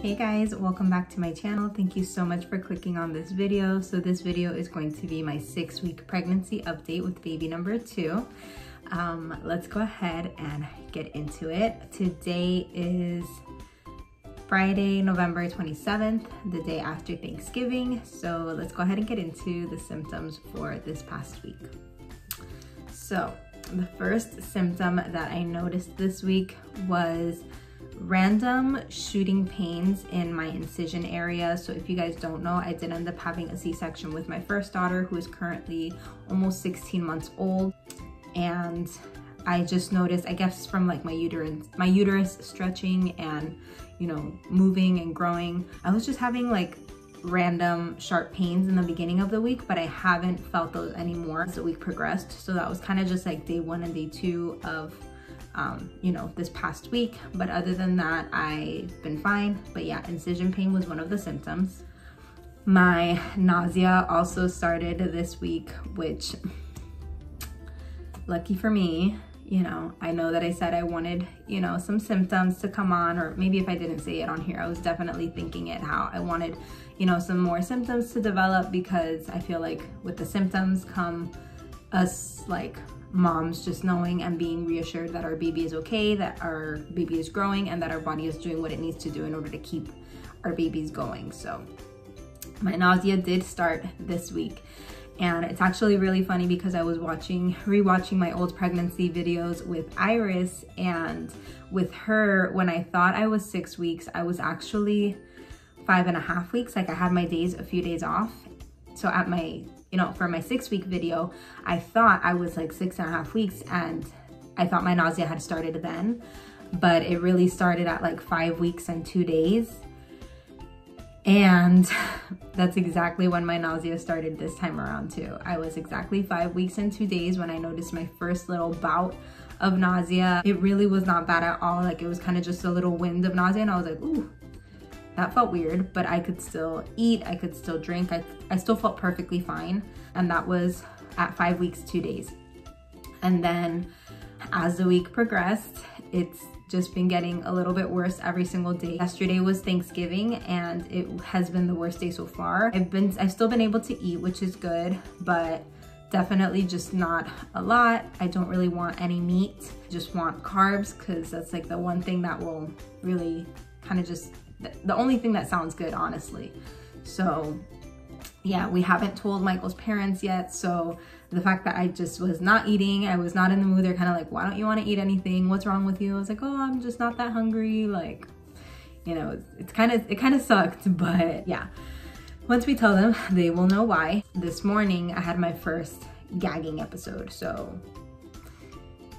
Hey guys, welcome back to my channel. Thank you so much for clicking on this video. So this video is going to be my 6-week pregnancy update with baby number 2. Let's go ahead and get into it. Today is Friday, November 27th, the day after Thanksgiving. So let's go ahead and get into the symptoms for this past week. So the first symptom that I noticed this week was random shooting pains in my incision area. So if you guys don't know, I did end up having a C-section with my first daughter, who is currently almost 16 months old. And I just noticed, I guess from like my uterus stretching and, you know, moving and growing, I was just having like random sharp pains in the beginning of the week, but I haven't felt those anymore as the week progressed. So that was kind of just like day 1 and day 2 of you know, this past week. But other than that, I've been fine. But yeah, incision pain was one of the symptoms. My nausea also started this week, which, lucky for me, you know, I know that I said I wanted, you know, some symptoms to come on, or maybe if I didn't say it on here, I was definitely thinking it, how I wanted, you know, some more symptoms to develop, because I feel like with the symptoms come us like moms just knowing and being reassured that our baby is okay, that our baby is growing, and that our body is doing what it needs to do in order to keep our babies going. So my nausea did start this week, and it's actually really funny because I was rewatching my old pregnancy videos with Iris, and with her, when I thought I was 6 weeks, I was actually 5.5 weeks. Like I had my days, a few days off. So at my, you know, for my 6-week video, I thought I was like 6.5 weeks, and I thought my nausea had started then, but it really started at like 5 weeks and 2 days. And that's exactly when my nausea started this time around too. I was exactly 5 weeks and 2 days when I noticed my first little bout of nausea. It really was not bad at all. Like it was kind of just a little wind of nausea, and I was like, ooh, that felt weird, but I could still eat, I could still drink, I still felt perfectly fine. And that was at 5 weeks, 2 days. And then as the week progressed, it's just been getting a little bit worse every single day. Yesterday was Thanksgiving, and it has been the worst day so far. I've still been able to eat, which is good, but definitely just not a lot. I don't really want any meat, I just want carbs, because that's like the one thing that will really kind of just, the only thing that sounds good, honestly. So yeah, we haven't told Michael's parents yet. So the fact that I just was not eating, I was not in the mood, they're kind of like, why don't you want to eat anything? What's wrong with you? I was like, oh, I'm just not that hungry. Like, you know, it kind of sucked, but yeah. Once we tell them, they will know why. This morning, I had my first gagging episode. So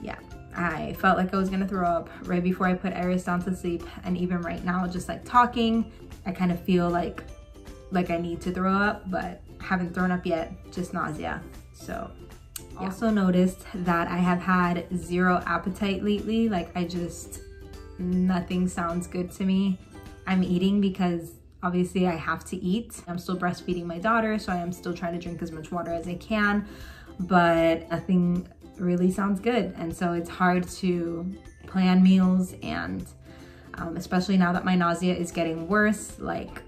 yeah, I felt like I was gonna throw up right before I put Iris down to sleep. And even right now, just like talking, I kind of feel like I need to throw up, but haven't thrown up yet, just nausea. So yeah. Also noticed that I have had zero appetite lately. Like nothing sounds good to me. I'm eating because obviously I have to eat. I'm still breastfeeding my daughter, so I am still trying to drink as much water as I can, but nothing really sounds good. And so it's hard to plan meals, and especially now that my nausea is getting worse, like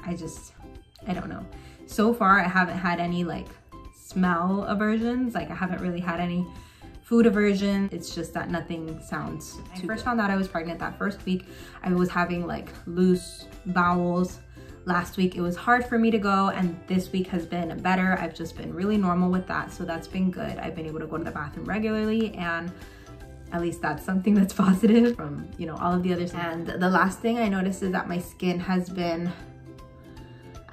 I don't know. So far, I haven't had any like smell aversions. Like I haven't really had any food aversion. It's just that nothing sounds too good. I first found out I was pregnant that first week. I was having like loose bowels. Last week it was hard for me to go, and this week has been better. I've just been really normal with that, so that's been good. I've been able to go to the bathroom regularly, and at least that's something that's positive from, you know, all of the others. And the last thing I noticed is that my skin has been,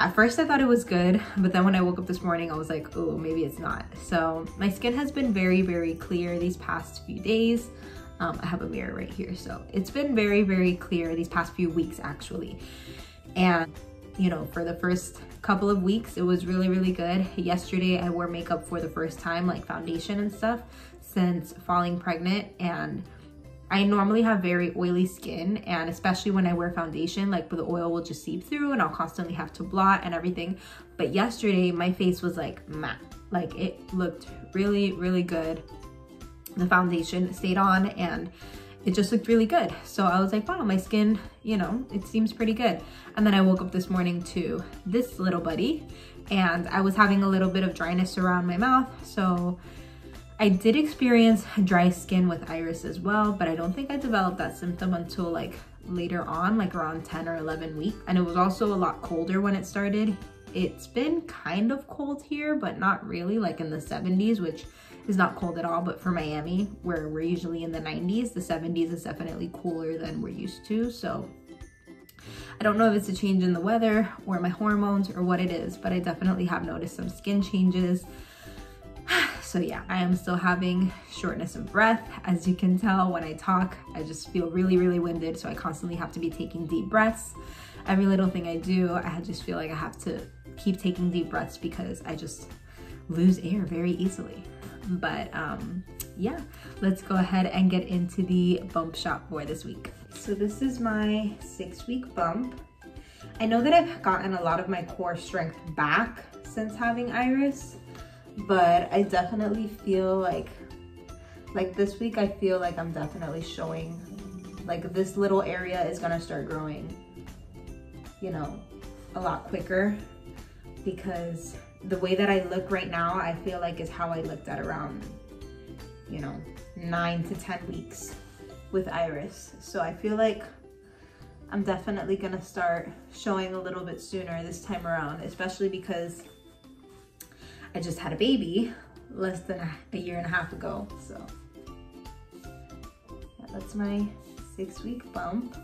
at first I thought it was good, but then when I woke up this morning, I was like, oh, maybe it's not. So my skin has been very, very clear these past few days. I have a mirror right here. So it's been very, very clear these past few weeks actually. And you know, for the first couple of weeks, it was really, really good. Yesterday, I wore makeup for the first time, like foundation and stuff, since falling pregnant. And I normally have very oily skin, and especially when I wear foundation, like the oil will just seep through and I'll constantly have to blot and everything. But yesterday, my face was like matte. Like it looked really, really good. The foundation stayed on, and it just looked really good. So I was like, wow, my skin, you know, it seems pretty good. And then I woke up this morning to this little buddy, and I was having a little bit of dryness around my mouth. So I did experience dry skin with Iris as well, but I don't think I developed that symptom until like later on, like around 10 or 11 weeks. And it was also a lot colder when it started. It's been kind of cold here, but not really, like in the 70s, which is not cold at all. But for Miami, where we're usually in the 90s, the 70s is definitely cooler than we're used to. So I don't know if it's a change in the weather or my hormones or what it is, but I definitely have noticed some skin changes. So yeah, I am still having shortness of breath. As you can tell when I talk, I just feel really, really winded. So I constantly have to be taking deep breaths. Every little thing I do, I just feel like I have to keep taking deep breaths because I just lose air very easily. But yeah, let's go ahead and get into the bump shot for this week. So this is my 6-week bump. I know that I've gotten a lot of my core strength back since having Iris, but I definitely feel like this week, I feel like I'm definitely showing, like this little area is gonna start growing, you know, a lot quicker, because the way that I look right now, I feel like is how I looked at around, you know, 9 to 10 weeks with Iris. So I feel like I'm definitely gonna start showing a little bit sooner this time around, especially because I just had a baby less than a year and a half ago. So yeah, that's my 6-week bump.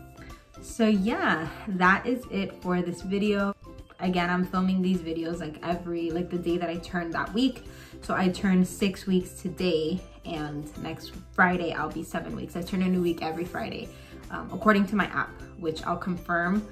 So yeah, that is it for this video. Again, I'm filming these videos like the day that I turned that week. So I turned 6 weeks today, and next Friday I'll be 7 weeks. I turn a new week every Friday, according to my app, which I'll confirm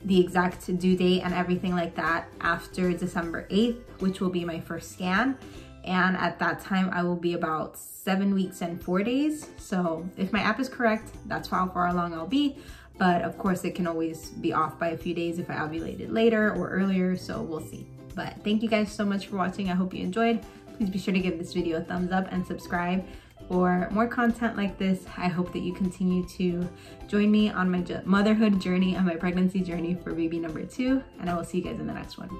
the exact due date and everything like that after December 8th, which will be my first scan. And at that time, I will be about 7 weeks and 4 days. So if my app is correct, that's how far along I'll be. But of course, it can always be off by a few days if I ovulated later or earlier, so we'll see. But thank you guys so much for watching. I hope you enjoyed. Please be sure to give this video a thumbs up and subscribe for more content like this. I hope that you continue to join me on my motherhood journey and my pregnancy journey for baby number 2, and I will see you guys in the next one.